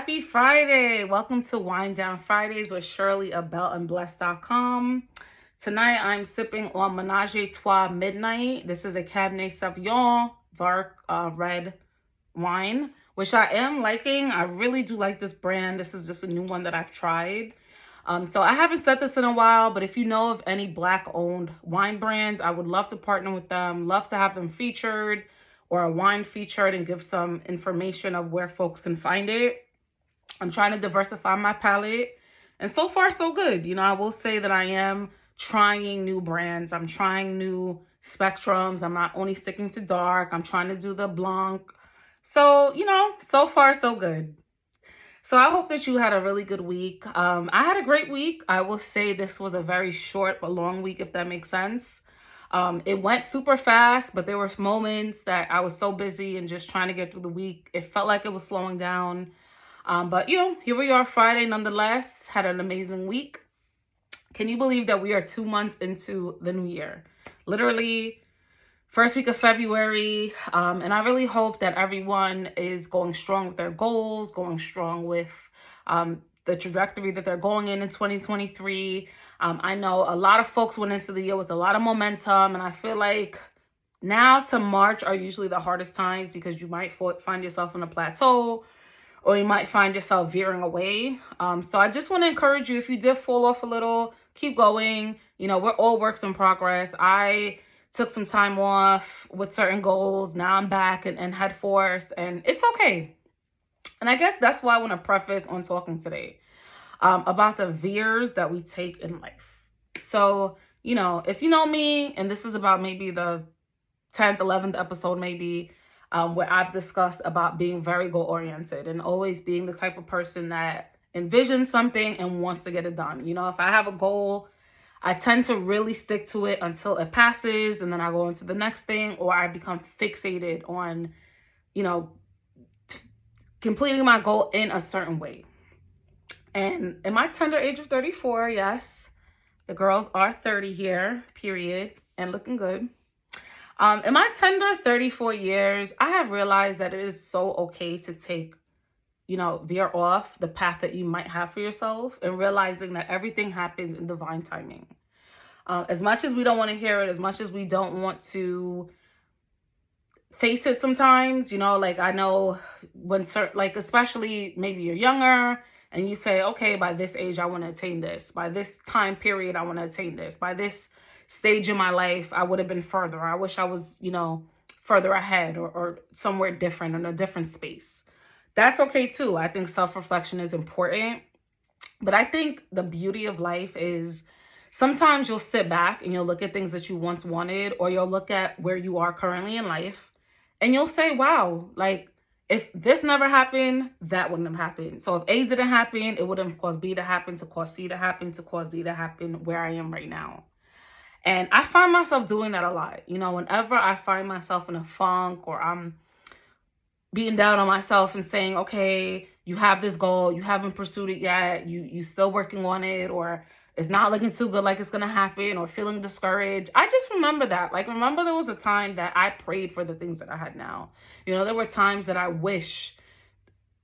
Happy Friday. Welcome to Wind Down Fridays with Shirley of beltandblessed.com. Tonight I'm sipping on Menage a Trois Midnight. This is a Cabernet Sauvignon dark red wine, which I am liking. I really do like this brand. This is just a new one that I've tried. So I haven't said this in a while, but if you know of any Black-owned wine brands, I would love to partner with them. Love to have them featured or a wine featured and give some information of where folks can find it. I'm trying to diversify my palette, and so far so good. I will say that I am trying new brands. I'm trying new spectrums. I'm not only sticking to dark. I'm trying to do the Blanc. So, so far so good. So I hope that you had a really good week. I had a great week. I will say this was a very short but long week, if that makes sense. It went super fast, but there were moments that I was so busy and just trying to get through the week. It felt like it was slowing down. But here we are Friday nonetheless. Had an amazing week. Can you believe that we are 2 months into the new year? Literally first week of February. And I really hope that everyone is going strong with their goals, going strong with the trajectory that they're going in 2023. I know a lot of folks went into the year with a lot of momentum, and I feel like now to March are usually the hardest times because you might find yourself on a plateau, or you might find yourself veering away. So I just want to encourage you, if you did fall off a little, keep going. We're all works in progress. I took some time off with certain goals. Now I'm back and head forth, and it's okay. And I guess that's why I want to preface on talking today about the veers that we take in life. So, if you know me, and this is about maybe the 10th, 11th episode maybe, where I've discussed about being very goal-oriented and always being the type of person that envisions something and wants to get it done. If I have a goal, I tend to really stick to it until it passes, and then I go into the next thing, or I become fixated on, completing my goal in a certain way. And in my tender age of 34, yes, the girls are 30 here, period, and looking good. In my tender 34 years, I have realized that it is so okay to take, veer off the path that you might have for yourself, and realizing that everything happens in divine timing. As much as we don't want to hear it, as much as we don't want to face it sometimes, I know when especially maybe you're younger and you say, okay, by this age, I want to attain this. By this time period, I want to attain this. By this stage in my life, I would have been further. I wish I was, further ahead or somewhere different, in a different space. That's okay too. I think self-reflection is important. But I think the beauty of life is sometimes you'll sit back and you'll look at things that you once wanted, or you'll look at where you are currently in life, and you'll say, wow, if this never happened, that wouldn't have happened. So if A didn't happen, it wouldn't have caused B to happen, to cause C to happen, to cause D to happen where I am right now. And I find myself doing that a lot. Whenever I find myself in a funk, or I'm beating down on myself and saying, okay, you have this goal, you haven't pursued it yet, you still working on it, or it's not looking too good like it's going to happen, or feeling discouraged. I just remember that. Remember there was a time that I prayed for the things that I had now. There were times that I wish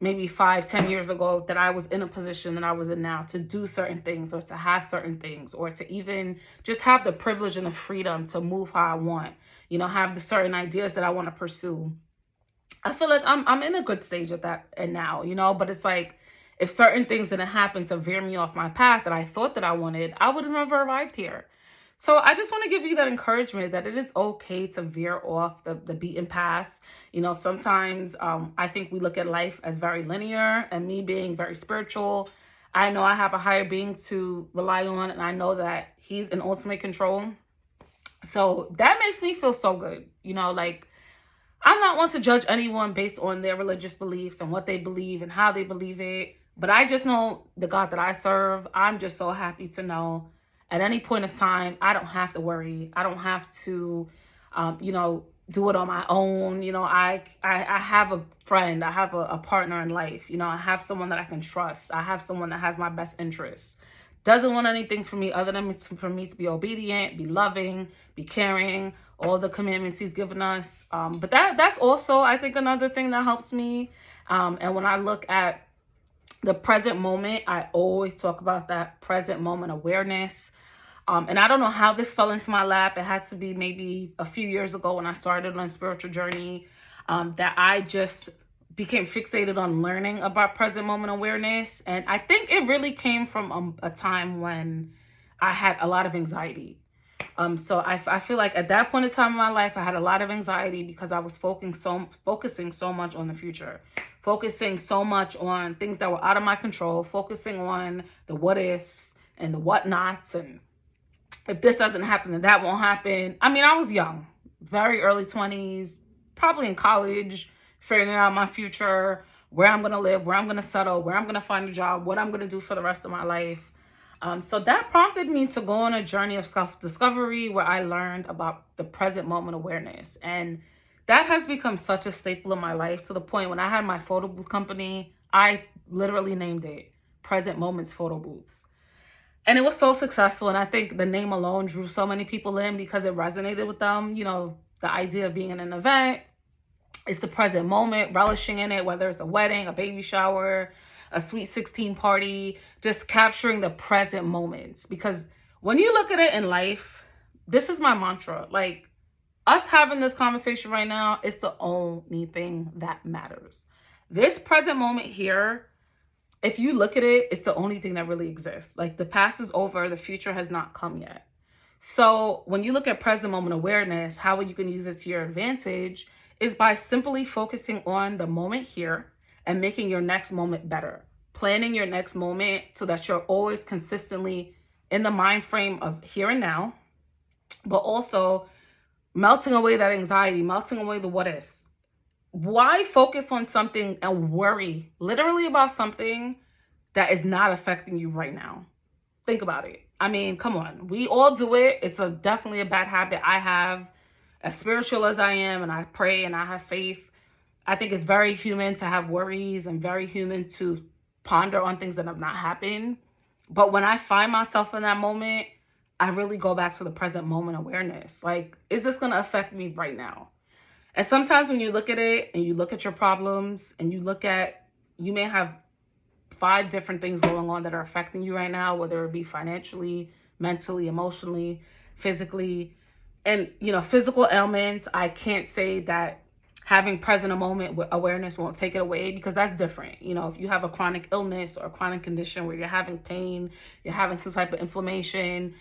maybe 5-10 years ago that I was in a position that I was in now to do certain things, or to have certain things, or to even just have the privilege and the freedom to move how I want, have the certain ideas that I want to pursue. I feel like I'm in a good stage of that and now, but it's like, if certain things didn't happen to veer me off my path that I thought that I wanted, I would have never arrived here. So I just want to give you that encouragement that it is okay to veer off the beaten path. Sometimes I think we look at life as very linear, and me being very spiritual, I know I have a higher being to rely on, and I know that he's in ultimate control. So that makes me feel so good. I'm not one to judge anyone based on their religious beliefs and what they believe and how they believe it. But I just know the God that I serve. I'm just so happy to know at any point of time, I don't have to worry. I don't have to, do it on my own. I have a friend. I have a partner in life. I have someone that I can trust. I have someone that has my best interests. Doesn't want anything from me other than for me to be obedient, be loving, be caring, all the commandments he's given us. But that's also, I think, another thing that helps me. And when I look at The present moment, I always talk about that present moment awareness. And I don't know how this fell into my lap. It had to be maybe a few years ago when I started on a spiritual journey, that I just became fixated on learning about present moment awareness. And I think it really came from a time when I had a lot of anxiety. So I feel like at that point in time in my life, I had a lot of anxiety because I was focusing so much on the future, focusing so much on things that were out of my control, focusing on the what ifs and the whatnots, and if this doesn't happen, then that won't happen. I mean, I was young, very early 20s, probably in college, figuring out my future, where I'm going to live, where I'm going to settle, where I'm going to find a job, what I'm going to do for the rest of my life. So that prompted me to go on a journey of self-discovery where I learned about the present moment awareness. And that has become such a staple in my life, to the point when I had my photo booth company, I literally named it Present Moments Photo Booths. And it was so successful. And I think the name alone drew so many people in because it resonated with them. You know, the idea of being in an event, it's the present moment, relishing in it, whether it's a wedding, a baby shower, a sweet 16 party, just capturing the present moments. Because when you look at it in life, this is my mantra. Like, us having this conversation right now is the only thing that matters. This present moment here, if you look at it, it's the only thing that really exists. Like, the past is over, the future has not come yet. So when you look at present moment awareness, how you can use it to your advantage is by simply focusing on the moment here and making your next moment better. Planning your next moment so that you're always consistently in the mind frame of here and now, but also melting away that anxiety, melting away the what ifs. Why focus on something and worry literally about something that is not affecting you right now? Think about it. I mean, come on. We all do it. It's definitely a bad habit I have. As spiritual as I am, and I pray and I have faith, I think it's very human to have worries and very human to ponder on things that have not happened. But when I find myself in that moment, I really go back to the present moment awareness. Like, is this going to affect me right now? And sometimes when you look at it and you look at your problems and you may have 5 different things going on that are affecting you right now, whether it be financially, mentally, emotionally, physically, and, physical ailments. I can't say that having present moment awareness won't take it away, because that's different. If you have a chronic illness or a chronic condition where you're having pain, you're having some type of inflammation,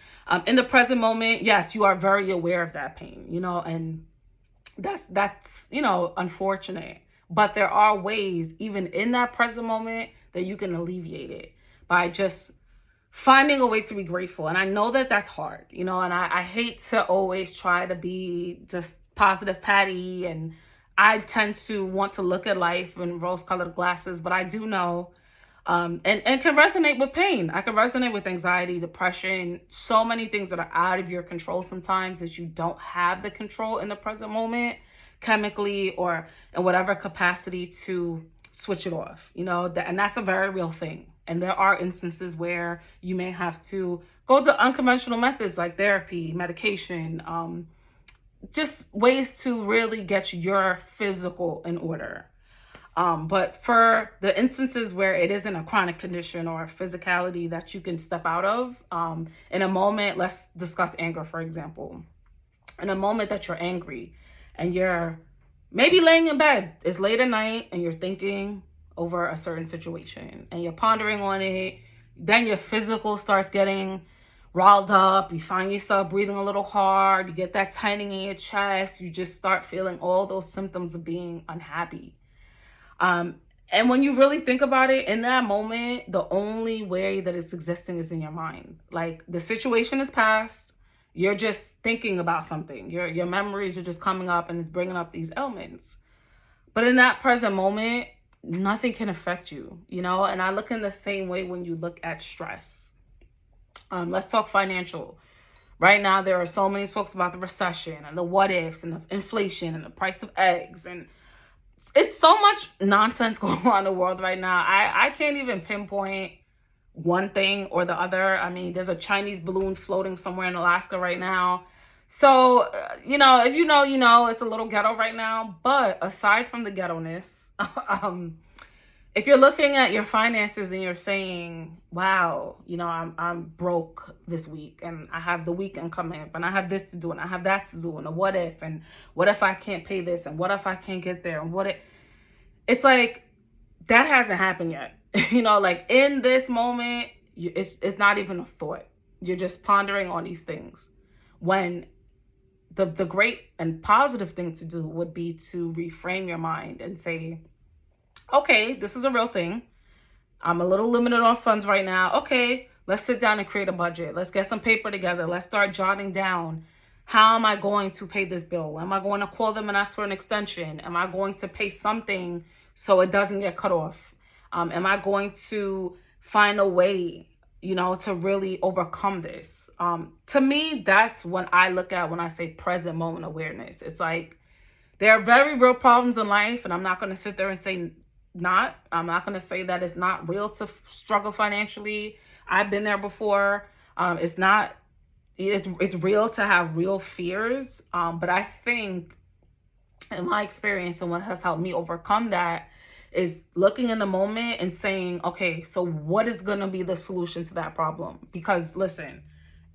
in the present moment, yes, you are very aware of that pain, and that's unfortunate. But there are ways, even in that present moment, that you can alleviate it by just finding a way to be grateful. And I know that that's hard, and I hate to always try to be just positive Patty, and I tend to want to look at life in rose-colored glasses, but I do know, and can resonate with pain. I can resonate with anxiety, depression, so many things that are out of your control sometimes, that you don't have the control in the present moment, chemically or in whatever capacity, to switch it off, and that's a very real thing. And there are instances where you may have to go to unconventional methods like therapy, medication, just ways to really get your physical in order. But for the instances where it isn't a chronic condition or a physicality that you can step out of, in a moment, let's discuss anger, for example. In a moment that you're angry and you're maybe laying in bed, it's late at night, and you're thinking over a certain situation and you're pondering on it, then your physical starts getting riled up, you find yourself breathing a little hard, you get that tightening in your chest, you just start feeling all those symptoms of being unhappy. And when you really think about it, in that moment, the only way that it's existing is in your mind. Like, the situation is past, you're just thinking about something, your memories are just coming up and it's bringing up these ailments. But in that present moment, nothing can affect you, and I look in the same way when you look at stress. Let's talk financial. Right now, there are so many folks about the recession and the what ifs and the inflation and the price of eggs. And it's so much nonsense going on in the world right now. I can't even pinpoint one thing or the other. I mean, there's a Chinese balloon floating somewhere in Alaska right now. So, if it's a little ghetto right now. But aside from the ghetto-ness, if you're looking at your finances and you're saying, wow, I'm broke this week and I have the weekend coming up and I have this to do and I have that to do and a what if I can't pay this and what if I can't get there and it's like that hasn't happened yet. Like in this moment, it's not even a thought. You're just pondering on these things when the great and positive thing to do would be to reframe your mind and say, okay, this is a real thing. I'm a little limited on funds right now. Okay, let's sit down and create a budget. Let's get some paper together. Let's start jotting down, how am I going to pay this bill? Am I going to call them and ask for an extension? Am I going to pay something so it doesn't get cut off? Am I going to find a way, to really overcome this? To me, that's when I look at when I say present moment awareness. It's like there are very real problems in life, and I'm not going to sit there and say I'm not going to say that it's not real to struggle financially. I've been there before. It's real to have real fears. But I think in my experience and what has helped me overcome that is looking in the moment and saying, okay, so what is going to be the solution to that problem? Because listen,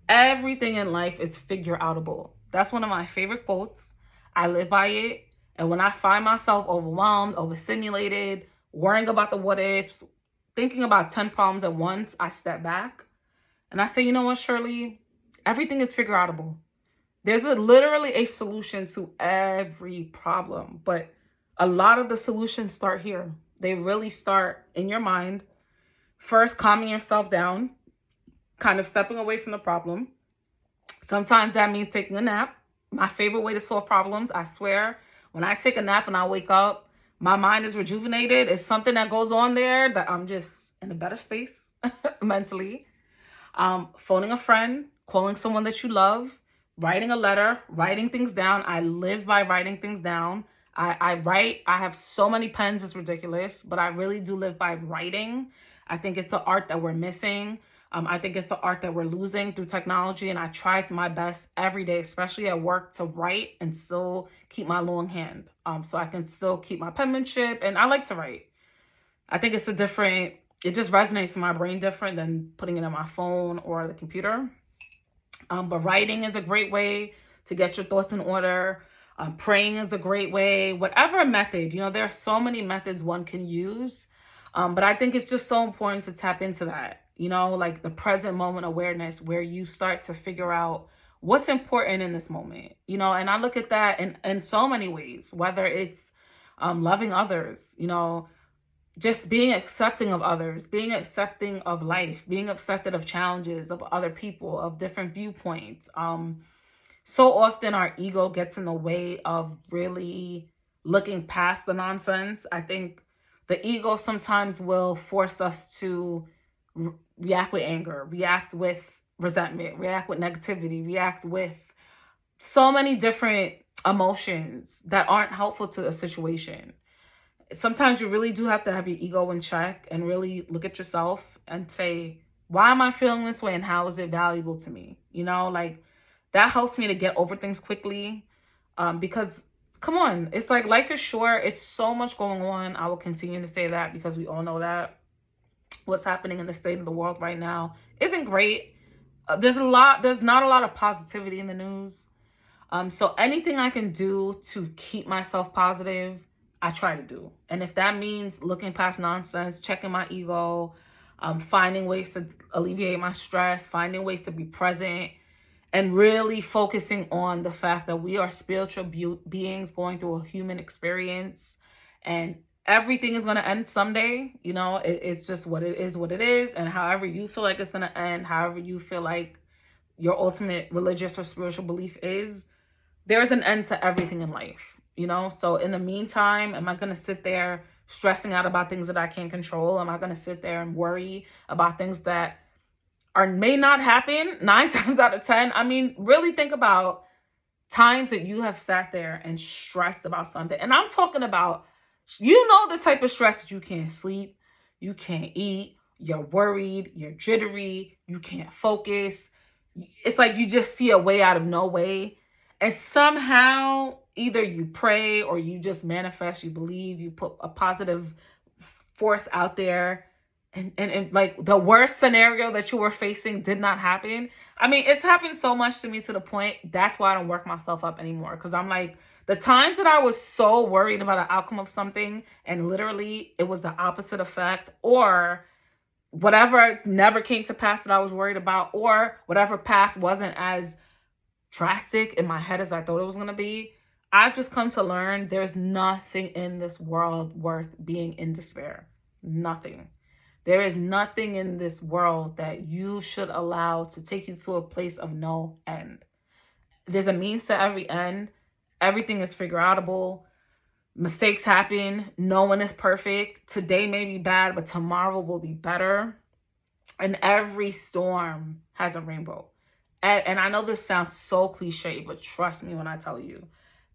everything in life is figure outable. That's one of my favorite quotes. I live by it. And when I find myself overwhelmed, overstimulated, worrying about the what ifs, thinking about 10 problems at once, I step back and I say, you know what, Shirley, everything is figure outable. There's literally a solution to every problem, but a lot of the solutions start here. They really start in your mind. First, calming yourself down, kind of stepping away from the problem. Sometimes that means taking a nap. My favorite way to solve problems, I swear, when I take a nap and I wake up, my mind is rejuvenated. It's something that goes on there that I'm just in a better space mentally. Phoning a friend, calling someone that you love, writing a letter, writing things down. I live by writing things down. I write. I have so many pens, it's ridiculous, but I really do live by writing. I think it's an art that we're missing. I think it's an art that we're losing through technology, and I try my best every day, especially at work, to write and still keep my long hand, so I can still keep my penmanship, and I like to write. I think it's it just resonates in my brain different than putting it on my phone or the computer. But writing is a great way to get your thoughts in order. Praying is a great way. Whatever method, there are so many methods one can use. But I think it's just so important to tap into that, like the present moment awareness, where you start to figure out what's important in this moment, and I look at that in so many ways, whether it's loving others, just being accepting of others, being accepting of life, being accepted of challenges, of other people, of different viewpoints. So often our ego gets in the way of really looking past the nonsense. I think the ego sometimes will force us to react with anger, react with resentment, react with negativity, react with so many different emotions that aren't helpful to a situation. Sometimes you really do have to have your ego in check and really look at yourself and say, why am I feeling this way and how is it valuable to me? Like that helps me to get over things quickly, because come on, it's like life is short. It's so much going on. I will continue to say that because we all know that what's happening in the state of the world right now isn't great. There's not a lot of positivity in the news. So anything I can do to keep myself positive, I try to do. And if that means looking past nonsense, checking my ego, finding ways to alleviate my stress, finding ways to be present, and really focusing on the fact that we are spiritual beings going through a human experience, and everything is going to end someday. It's just what it is. And however you feel like it's going to end, however you feel like your ultimate religious or spiritual belief is, there's an end to everything in life. So in the meantime, am I going to sit there stressing out about things that I can't control? Am I going to sit there and worry about things that may not happen 9 times out of 10? I mean, really think about times that you have sat there and stressed about something. And I'm talking about, the type of stress that you can't sleep, you can't eat, you're worried, you're jittery, you can't focus. It's like you just see a way out of no way. And somehow either you pray or you just manifest, you believe, you put a positive force out there, and like the worst scenario that you were facing did not happen. I mean, it's happened so much to me to the point that's why I don't work myself up anymore. Because I'm like, the times that I was so worried about the outcome of something and literally it was the opposite effect, or whatever never came to pass that I was worried about, or whatever passed wasn't as drastic in my head as I thought it was going to be. I've just come to learn there's nothing in this world worth being in despair. Nothing. There is nothing in this world that you should allow to take you to a place of no end. There's a means to every end. Everything is figure outable. Mistakes happen. No one is perfect. Today may be bad, but tomorrow will be better. And every storm has a rainbow. And I know this sounds so cliche, but trust me when I tell you,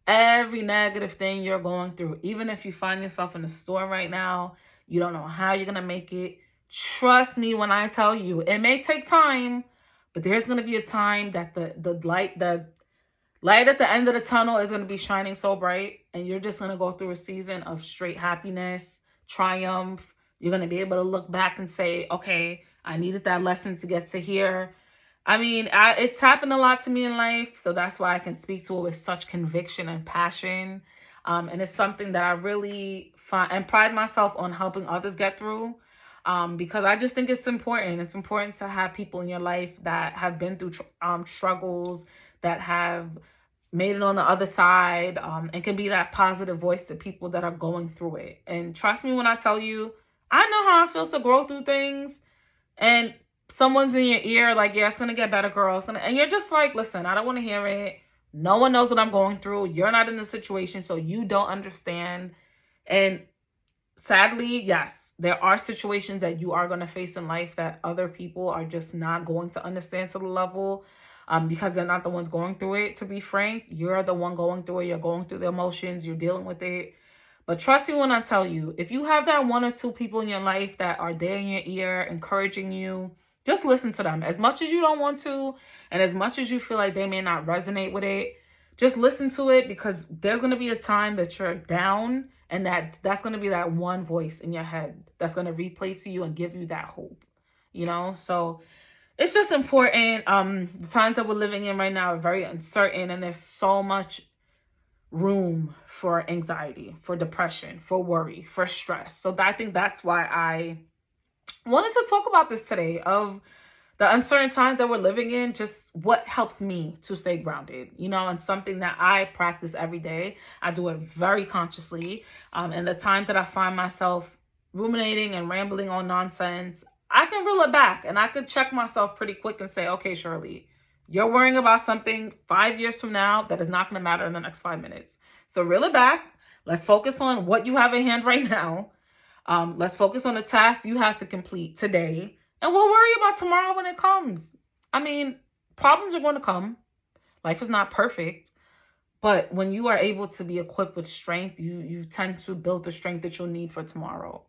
every negative thing you're going through, even if you find yourself in a storm right now, you don't know how you're going to make it. Trust me when I tell you, it may take time, but there's going to be a time that the light at the end of the tunnel is going to be shining so bright, and you're just going to go through a season of straight happiness, triumph. You're going to be able to look back and say, okay, I needed that lesson to get to here. I mean, it's happened a lot to me in life, so that's why I can speak to it with such conviction and passion. And it's something that I really find and pride myself on helping others get through, because I just think it's important. It's important to have people in your life that have been through struggles, that have made it on the other side, and can be that positive voice to people that are going through it. And trust me when I tell you, I know how it feels to grow through things, and someone's in your ear like, yeah, it's going to get better, girl. And you're just like, listen, I don't want to hear it. No one knows what I'm going through. You're not in the situation, so you don't understand. And sadly, yes, there are situations that you are going to face in life that other people are just not going to understand to the level, because they're not the ones going through it. To be frank, you're the one going through it. You're going through the emotions. You're dealing with it. But trust me when I tell you, if you have that one or two people in your life that are there in your ear, encouraging you, just listen to them. As much as you don't want to, and as much as you feel like they may not resonate with it, just listen to it, because there's going to be a time that you're down, and that's going to be that one voice in your head that's going to replace you and give you that hope, So it's just important. The times that we're living in right now are very uncertain, and there's so much room for anxiety, for depression, for worry, for stress. So I think that's why I wanted to talk about this today, of the uncertain times that we're living in, just what helps me to stay grounded, and something that I practice every day. I do it very consciously. And the times that I find myself ruminating and rambling on nonsense, I can reel it back and I could check myself pretty quick and say, okay, Shirley, you're worrying about something 5 years from now that is not going to matter in the next 5 minutes. So reel it back. Let's focus on what you have in hand right now. Let's focus on the tasks you have to complete today, and we'll worry about tomorrow when it comes. I mean, problems are going to come. Life is not perfect, but when you are able to be equipped with strength, you tend to build the strength that you'll need for tomorrow.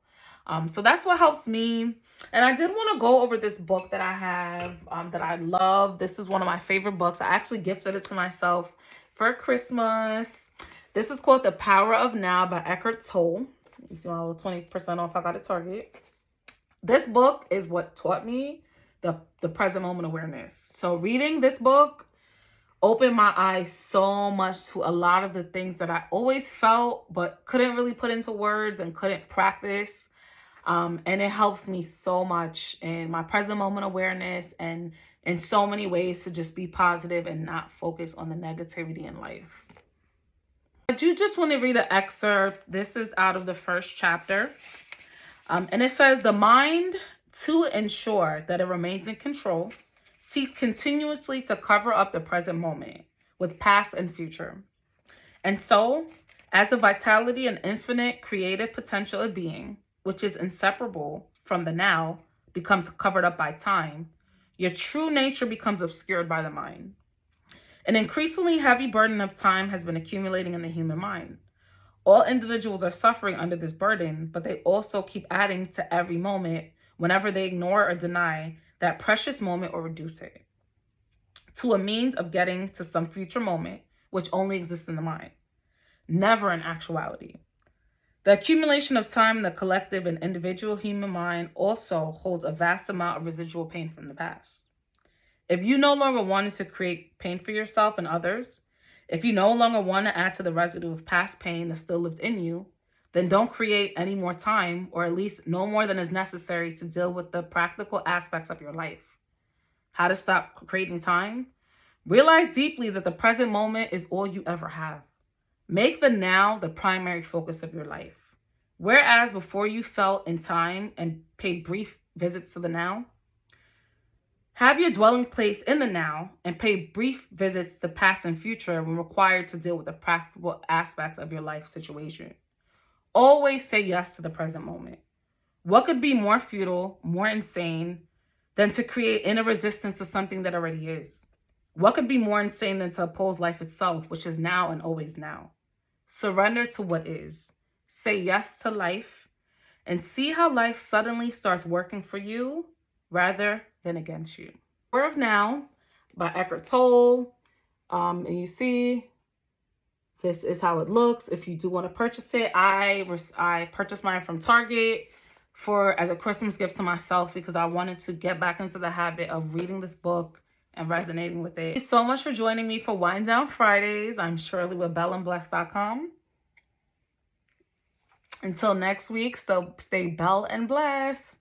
So that's what helps me. And I did want to go over this book that I have, that I love. This is one of my favorite books. I actually gifted it to myself for Christmas. This is called The Power of Now by Eckhart Tolle. You see my little 20% off I got at Target. This book is what taught me the present moment awareness. So reading this book opened my eyes so much to a lot of the things that I always felt but couldn't really put into words and couldn't practice. And it helps me so much in my present moment awareness, and in so many ways to just be positive and not focus on the negativity in life. I do just want to read an excerpt. This is out of the first chapter. And it says, the mind, to ensure that it remains in control, seeks continuously to cover up the present moment with past and future. And so, as the vitality and infinite creative potential of being, which is inseparable from the now, becomes covered up by time, your true nature becomes obscured by the mind. An increasingly heavy burden of time has been accumulating in the human mind. All individuals are suffering under this burden, but they also keep adding to every moment whenever they ignore or deny that precious moment or reduce it to a means of getting to some future moment which only exists in the mind, never in actuality. The accumulation of time in the collective and individual human mind also holds a vast amount of residual pain from the past. If you no longer wanted to create pain for yourself and others, if you no longer want to add to the residue of past pain that still lives in you, then don't create any more time, or at least no more than is necessary to deal with the practical aspects of your life. How to stop creating time? Realize deeply that the present moment is all you ever have. Make the now the primary focus of your life. Whereas before you felt in time and paid brief visits to the now, have your dwelling place in the now and pay brief visits to past and future when required to deal with the practical aspects of your life situation. Always say yes to the present moment. What could be more futile, more insane, than to create inner resistance to something that already is? What could be more insane than to oppose life itself, which is now and always now? Surrender to what is. Say yes to life and see how life suddenly starts working for you rather than against you. Power of Now by Eckhart Tolle. And you see, this is how it looks. If you do want to purchase it, I purchased mine from Target as a Christmas gift to myself because I wanted to get back into the habit of reading this book and resonating with it. Thank you so much for joining me for Wind Down Fridays. I'm Shirley with bellandblessed.com. Until next week, stay bell and blessed.